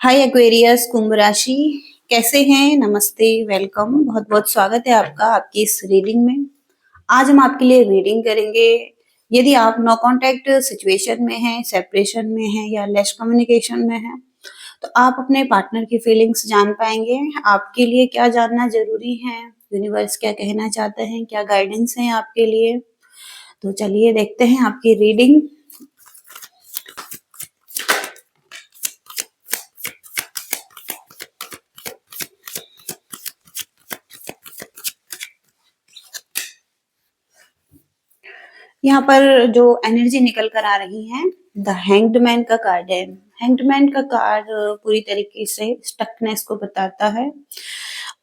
हाय Aquarius कुंभ राशि। कैसे हैं? नमस्ते, वेलकम। बहुत बहुत स्वागत है आपका आपकी इस रीडिंग में। आज हम आपके लिए रीडिंग करेंगे। यदि आप नो कांटेक्ट सिचुएशन में हैं, सेपरेशन में हैं या लेस कम्युनिकेशन में हैं, तो आप अपने पार्टनर की फीलिंग्स जान पाएंगे। आपके लिए क्या जानना जरूरी है, यूनिवर्स क्या कहना चाहते हैं, क्या गाइडेंस है आपके लिए। तो चलिए देखते हैं आपकी रीडिंग। यहाँ पर जो एनर्जी निकल कर आ रही है, द हैंग्ड मैन का कार्ड है। हैंग्ड मैन का कार्ड पूरी तरीके से स्टकनेस को बताता है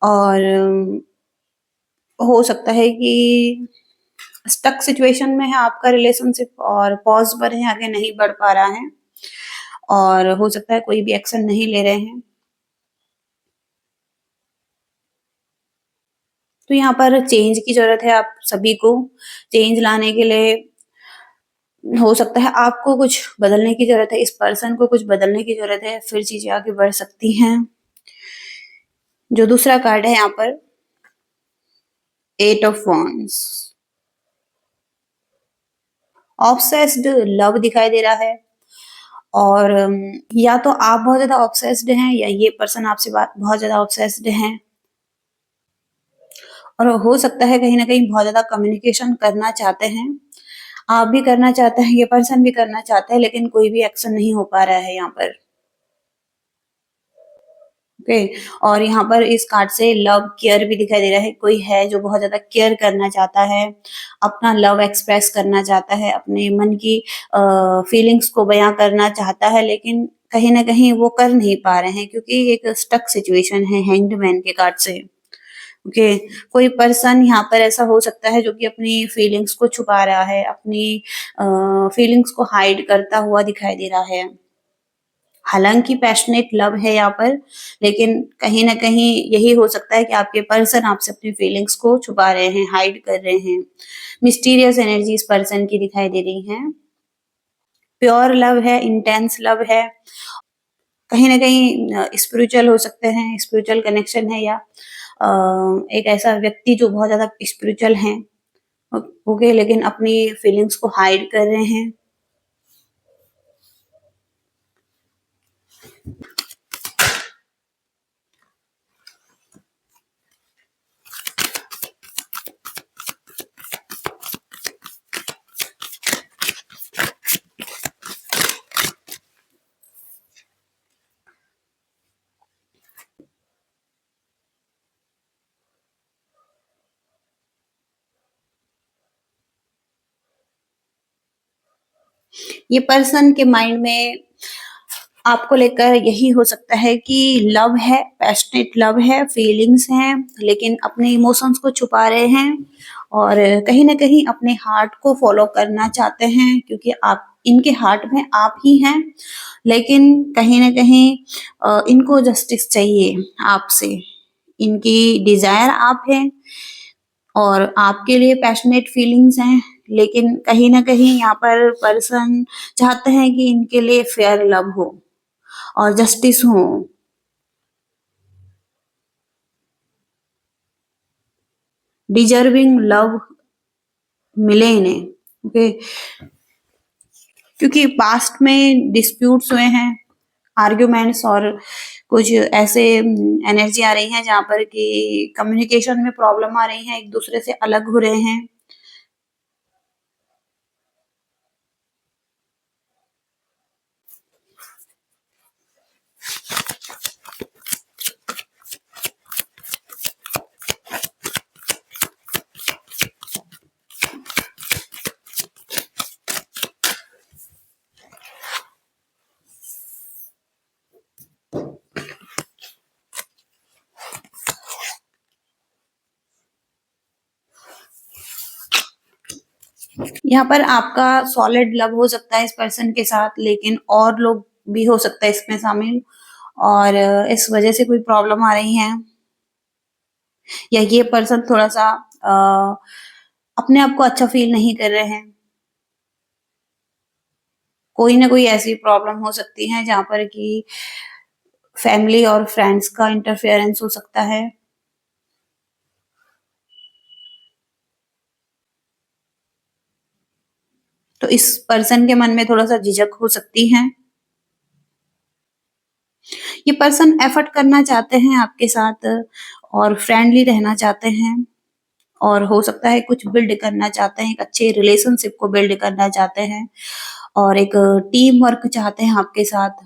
और हो सकता है कि स्टक सिचुएशन में है आपका रिलेशनशिप और पॉज पर है, आगे नहीं बढ़ पा रहा है और हो सकता है कोई भी एक्शन नहीं ले रहे हैं। तो यहाँ पर चेंज की जरूरत है आप सभी को। चेंज लाने के लिए हो सकता है आपको कुछ बदलने की जरूरत है, इस पर्सन को कुछ बदलने की जरूरत है, फिर चीजें आगे बढ़ सकती हैं। जो दूसरा कार्ड है यहाँ पर, eight of wands. Obsessed love दिखाई दे रहा है और या तो आप बहुत ज्यादा ऑब्सेस्ड हैं या ये पर्सन आपसे बात बहुत ज्यादा ऑब्सेस्ड हैं और हो सकता है कहीं ना कहीं बहुत ज्यादा कम्युनिकेशन करना चाहते हैं। आप भी करना चाहते हैं, ये पर्सन भी करना चाहते हैं, लेकिन कोई भी एक्शन नहीं हो पा रहा है यहाँ पर। ओके। और यहाँ पर इस कार्ड से लव केयर भी दिखाई दे रहा है। कोई है जो बहुत ज्यादा केयर करना चाहता है, अपना लव एक्सप्रेस करना चाहता है, अपने मन की फीलिंग्स को बयां करना चाहता है, लेकिन कहीं ना कहीं वो कर नहीं पा रहे हैं क्योंकि एक स्टक सिचुएशन है हैंग्ड मैन के कार्ड से। ओके। कोई पर्सन यहाँ पर ऐसा हो सकता है जो कि अपनी फीलिंग्स को छुपा रहा है, अपनी फीलिंग्स को हाइड करता हुआ दिखाई दे रहा है। हालांकि पैशनेट लव है यहाँ पर, लेकिन कहीं ना कहीं यही हो सकता है कि आपके पर्सन आपसे अपनी फीलिंग्स को छुपा रहे हैं, हाइड कर रहे हैं। मिस्टीरियस एनर्जी इस पर्सन की दिखाई दे रही है। प्योर लव है, इंटेंस लव है, कहीं ना कहीं स्पिरिचुअल हो सकते हैं, स्पिरिचुअल कनेक्शन है या एक ऐसा व्यक्ति जो बहुत ज्यादा स्पिरिचुअल है। ओके, लेकिन अपनी फीलिंग्स को हाइड कर रहे हैं। ये पर्सन के माइंड में आपको लेकर यही हो सकता है कि लव है, पैशनेट लव है, फीलिंग्स हैं, लेकिन अपने इमोशंस को छुपा रहे हैं और कहीं ना कहीं अपने हार्ट को फॉलो करना चाहते हैं क्योंकि आप इनके हार्ट में आप ही हैं, लेकिन कहीं ना कहीं इनको जस्टिस चाहिए आपसे। इनकी डिजायर आप हैं और आपके लिए पैशनेट फीलिंग्स हैं, लेकिन कहीं ना कहीं यहाँ पर पर्सन चाहते हैं कि इनके लिए फेयर लव हो और जस्टिस हो। डिजर्विंग लव मिले इन्हें। ओके। क्योंकि पास्ट में डिस्प्यूट्स हुए हैं, आर्ग्यूमेंट्स और कुछ ऐसे एनर्जी आ रही है जहां पर कि कम्युनिकेशन में प्रॉब्लम आ रही है, एक दूसरे से अलग हो रहे हैं। यहाँ पर आपका सॉलिड लव हो सकता है इस पर्सन के साथ, लेकिन और लोग भी हो सकता है इसमें शामिल और इस वजह से कोई प्रॉब्लम आ रही है या ये पर्सन थोड़ा सा अपने आप को अच्छा फील नहीं कर रहे हैं। कोई ना कोई ऐसी प्रॉब्लम हो सकती है जहां पर कि फैमिली और फ्रेंड्स का इंटरफेरेंस हो सकता है। तो इस पर्सन के मन में थोड़ा-सा झिझक हो सकती है। ये पर्सन एफर्ट करना चाहते हैं आपके साथ और फ्रेंडली रहना चाहते हैं और हो सकता है कुछ बिल्ड करना चाहते हैं, एक अच्छे रिलेशनशिप को बिल्ड करना चाहते हैं और एक टीम वर्क चाहते हैं आपके साथ।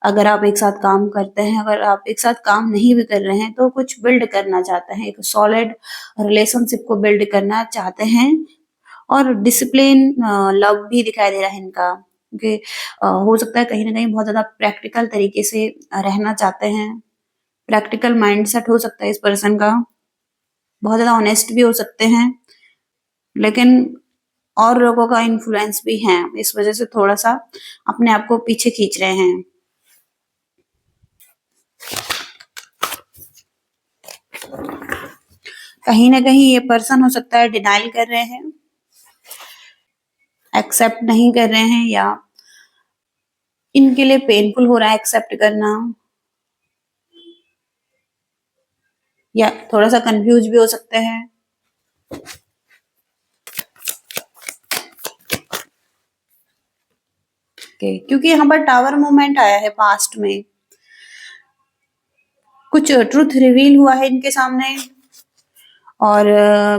अगर आप एक साथ काम करते हैं, अगर आप एक साथ काम नहीं भी कर रहे हैं, तो कुछ बिल्ड करना चाहते हैं, एक सॉलिड रिलेशनशिप को बिल्ड करना चाहते हैं और डिसिप्लिन लव भी दिखाई दे रहा है इनका क्योंकि हो सकता है कहीं न कहीं बहुत ज़्यादा प्रैक्टिकल तरीके से रहना चाहते हैं। प्रैक्टिकल माइंडसेट हो सकता है इस पर्सन का, बहुत ज़्यादा ऑनेस्ट भी हो सकते हैं, लेकिन और लोगों का इन्फ्लुएंस भी है, इस वज़ह से थोड़ा-सा अपने आप को पीछे खींच रहे हैं। कहीं न कहीं ये पर्सन हो सकता है डिनायल कर रहे हैं, एक्सेप्ट नहीं कर रहे हैं या इनके लिए पेनफुल हो रहा है एक्सेप्ट करना या थोड़ा-सा कन्फ्यूज़ भी हो सकते हैं। क्योंकि यहाँ पर टावर मूवमेंट आया है पास्ट में, कुछ ट्रुथ रिवील हुआ है इनके सामने और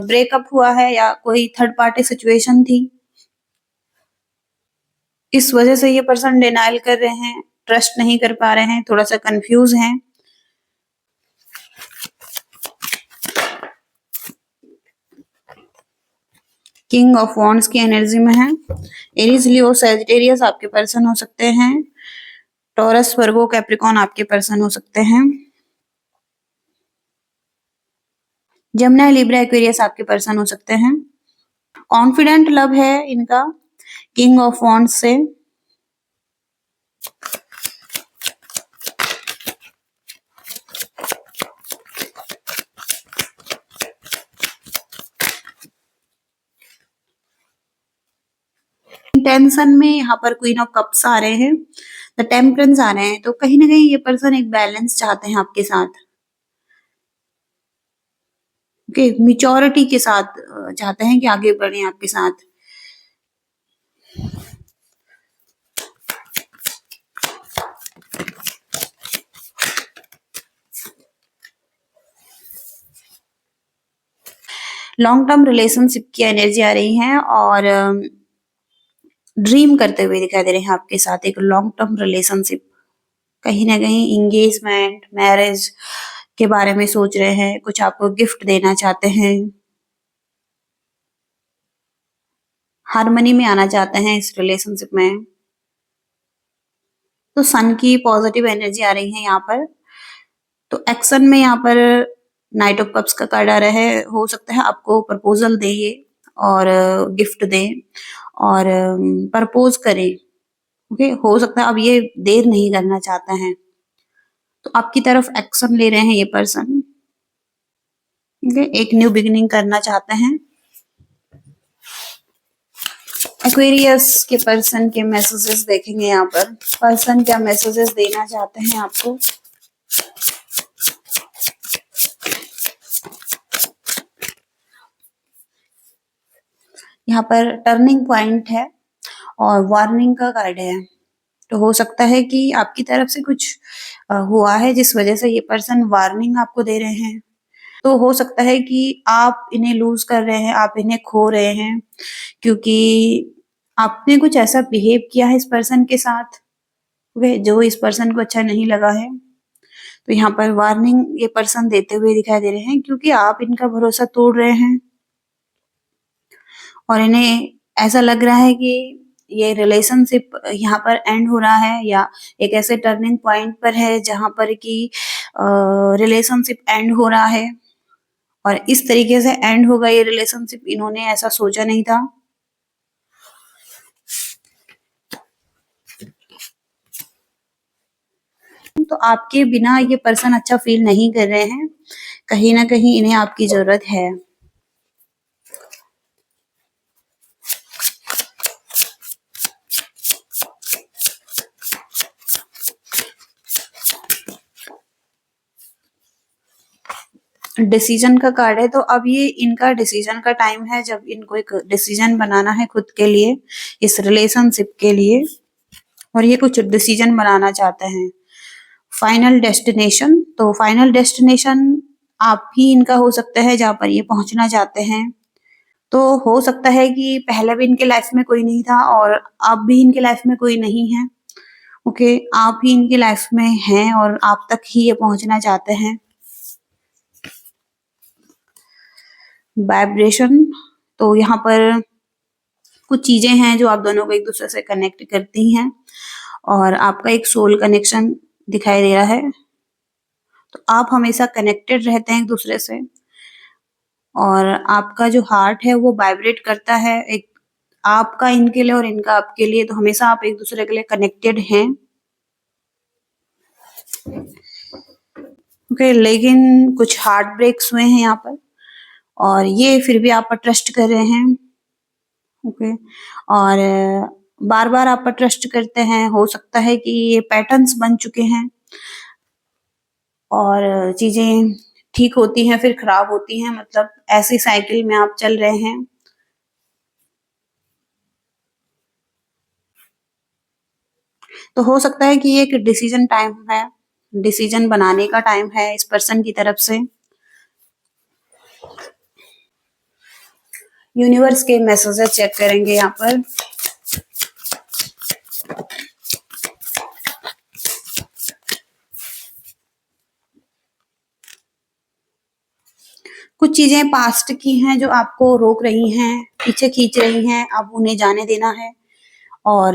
ब्रेकअप हुआ है या कोई थर्ड पार्टी सिचुएशन थी। इस वजह से ये पर्सन डिनायल कर रहे हैं, ट्रस्ट नहीं कर पा रहे हैं, थोड़ा-सा कन्फ्यूज़ हैं। किंग ऑफ वॉन्ड्स की एनर्जी में है। एरीज, लियो, सैजिटेरियस आपके पर्सन हो सकते हैं। टॉरस, वर्गो, कैप्रिकॉर्न आपके पर्सन हो सकते हैं। जमुना, लिब्रा, एक्वेरियस आपके पर्सन हो सकते हैं। कॉन्फिडेंट लव है इनका किंग ऑफ वॉन्ड्स से। टेंशन में यहाँ पर क्वीन ऑफ कप्स आ रहे हैं, द टेम्परेंस आ रहे हैं, तो कहीं ना कहीं ये पर्सन एक बैलेंस चाहते हैं आपके साथ। ओके, मिच्योरिटी के साथ चाहते हैं कि आगे बढ़े आपके साथ। लॉन्ग टर्म रिलेशनशिप की एनर्जी आ रही है और ड्रीम करते हुए दिखाई दे रहे हैं आपके साथ एक लॉन्ग टर्म रिलेशनशिप। कहीं ना कहीं इंगेजमेंट, मैरिज के बारे में सोच रहे हैं, कुछ आपको गिफ्ट देना चाहते हैं, हार्मनी में आना चाहते हैं इस रिलेशनशिप में। तो सन की पॉजिटिव एनर्जी आ रही है यहाँ पर। तो एक्शन में यहाँ पर नाइट ऑफ कप्स का कार्ड आ रहा है, हो सकता है आपको प्रपोजल दे ये और गिफ्ट दे और प्रपोज करें। ओके, हो सकता है अब ये देर नहीं करना चाहते हैं, तो आपकी तरफ एक्शन ले रहे हैं ये पर्सन। ओके, एक न्यू बिगिनिंग करना चाहते हैं। एक्वेरियस के पर्सन के मैसेजेस देखेंगे यहाँ पर, पर्सन क्या मैसेजेस देना चाहते हैं आपको। यहाँ पर टर्निंग पॉइंट है और वार्निंग का कार्ड है, तो हो सकता है कि आपकी तरफ से कुछ हुआ है जिस वजह से ये पर्सन वार्निंग आपको दे रहे हैं। तो हो सकता है कि आप इन्हें लूज कर रहे हैं, आप इन्हें खो रहे हैं क्योंकि आपने कुछ ऐसा बिहेव किया है इस पर्सन के साथ वे जो इस पर्सन को अच्छा नहीं लगा है। तो यहाँ पर वार्निंग ये पर्सन देते हुए दिखाई दे रहे हैं क्योंकि आप इनका भरोसा तोड़ रहे हैं और इन्हें ऐसा लग रहा है कि ये रिलेशनशिप यहाँ पर एंड हो रहा है या एक ऐसे टर्निंग पॉइंट पर है जहाँ पर कि रिलेशनशिप एंड हो रहा है और इस तरीके से एंड होगा ये रिलेशनशिप, इन्होंने ऐसा सोचा नहीं था। तो आपके बिना ये पर्सन अच्छा फील नहीं कर रहे हैं, कहीं ना कहीं इन्हें आपकी जरूरत है। डिसीजन का कार्ड है, तो अब ये इनका डिसीजन का टाइम है, जब इनको एक डिसीजन बनाना है खुद के लिए, इस रिलेशनशिप के लिए, और ये कुछ डिसीजन बनाना चाहते हैं। फाइनल डेस्टिनेशन, तो फाइनल डेस्टिनेशन आप ही इनका हो सकता है जहाँ पर ये पहुंचना चाहते हैं। तो हो सकता है कि पहले भी इनके लाइफ में कोई नहीं था और अब भी इनके लाइफ में कोई नहीं है। ओके, आप ही इनकी लाइफ में हैं और आप तक ही ये पहुंचना चाहते हैं। वाइब्रेशन, तो यहाँ पर कुछ चीजें हैं जो आप दोनों को एक दूसरे से कनेक्ट करती हैं और आपका एक सोल कनेक्शन दिखाई दे रहा है। तो आप हमेशा कनेक्टेड रहते हैं एक दूसरे से और आपका जो हार्ट है वो वाइब्रेट करता है, एक आपका इनके लिए और इनका आपके लिए, तो हमेशा आप एक दूसरे के लिए कनेक्टेड हैं। ओके, लेकिन कुछ हार्ट ब्रेक्स हुए हैं यहाँ पर और ये फिर भी आप पर ट्रस्ट कर रहे हैं। ओके, और बार बार आप पर ट्रस्ट करते हैं। हो सकता है कि ये पैटर्न्स बन चुके हैं और चीजें ठीक होती हैं फिर खराब होती हैं, मतलब ऐसी साइकिल में आप चल रहे हैं। तो हो सकता है कि ये एक डिसीजन टाइम है, डिसीजन बनाने का टाइम है इस पर्सन की तरफ से। यूनिवर्स के मैसेजेस चेक करेंगे यहाँ पर। कुछ चीजें पास्ट की हैं जो आपको रोक रही हैं, पीछे खींच रही हैं, अब उन्हें जाने देना है। और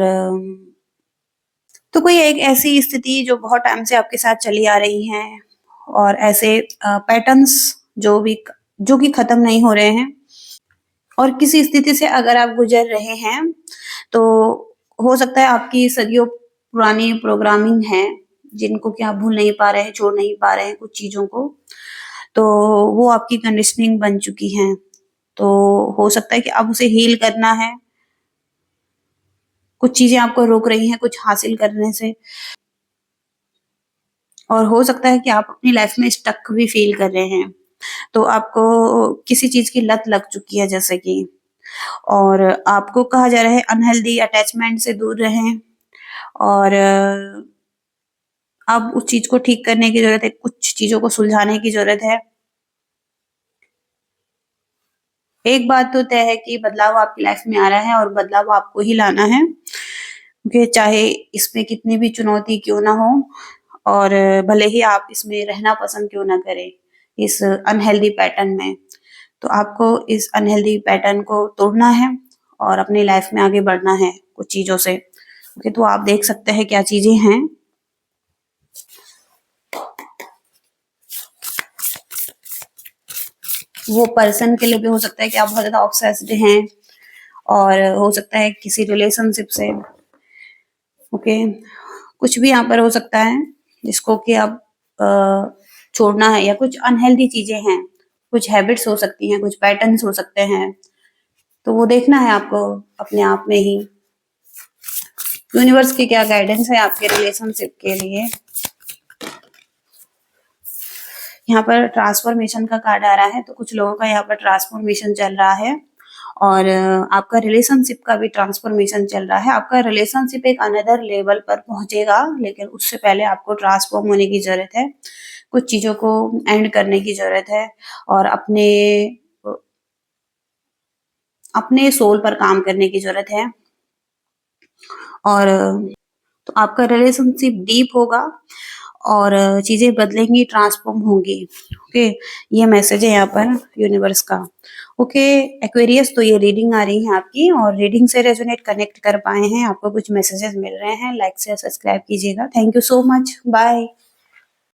तो कोई एक ऐसी स्थिति जो बहुत टाइम से आपके साथ चली आ रही है और ऐसे पैटर्न्स जो कि खत्म नहीं हो रहे हैं, और किसी स्थिति से अगर आप गुजर रहे हैं तो हो सकता है आपकी सदियों पुरानी प्रोग्रामिंग है जिनको कि आप भूल नहीं पा रहे हैं, छोड़ नहीं पा रहे हैं कुछ चीजों को, तो वो आपकी कंडीशनिंग बन चुकी हैं। तो हो सकता है कि अब उसे हील करना है। कुछ चीजें आपको रोक रही हैं कुछ हासिल करने से, और हो सकता है कि आप अपनी लाइफ में स्टक भी फील कर रहे हैं। तो आपको किसी चीज की लत लग चुकी है जैसे कि, और आपको कहा जा रहा है अनहेल्दी अटैचमेंट से दूर रहें, और अब उस चीज को ठीक करने की जरूरत है, कुछ चीजों को सुलझाने की जरूरत है। एक बात तो तय है कि बदलाव आपकी लाइफ में आ रहा है और बदलाव आपको ही लाना है, क्योंकि चाहे इसमें कितनी भी चुनौती क्यों ना हो, और भले ही आप इसमें रहना पसंद क्यों ना करें, इस अनहेल्दी पैटर्न में, तो आपको इस अनहेल्दी पैटर्न को तोड़ना है और अपनी लाइफ में आगे बढ़ना है कुछ चीजों से। ओके, तो आप देख सकते हैं क्या चीजें हैं। वो पर्सन के लिए भी हो सकता है कि आप बहुत ज्यादा ऑब्सेस्ड हैं, और हो सकता है किसी रिलेशनशिप से। ओके, कुछ भी यहाँ पर हो सकता है जिसको कि आप छोड़ना है, या कुछ अनहेल्दी चीजें हैं, कुछ हैबिट्स हो सकती हैं, कुछ पैटर्न्स हो सकते हैं, तो वो देखना है आपको अपने आप में ही। यूनिवर्स की क्या गाइडेंस है आपके रिलेशनशिप के लिए। यहाँ पर ट्रांसफॉर्मेशन का कार्ड आ रहा है, तो कुछ लोगों का यहाँ पर ट्रांसफॉर्मेशन चल रहा है और आपका रिलेशनशिप का भी ट्रांसफॉर्मेशन चल रहा है। आपका रिलेशनशिप एक अनदर लेवल पर पहुंचेगा, लेकिन उससे पहले आपको ट्रांसफॉर्म होने की जरूरत है, कुछ चीजों को एंड करने की जरूरत है और अपने सोल पर काम करने की जरूरत है। और तो आपका रिलेशनशिप डीप होगा और चीजें बदलेंगी, ट्रांसफॉर्म होंगी। ओके, ये मैसेज है यहाँ पर यूनिवर्स का। ओके एक्वेरियस, तो ये रीडिंग आ रही है आपकी, और रीडिंग से रेजोनेट कनेक्ट कर पाए हैं, आपको कुछ मैसेजेस मिल रहे हैं, लाइक शेयर सब्सक्राइब कीजिएगा। Thank you so much, bye.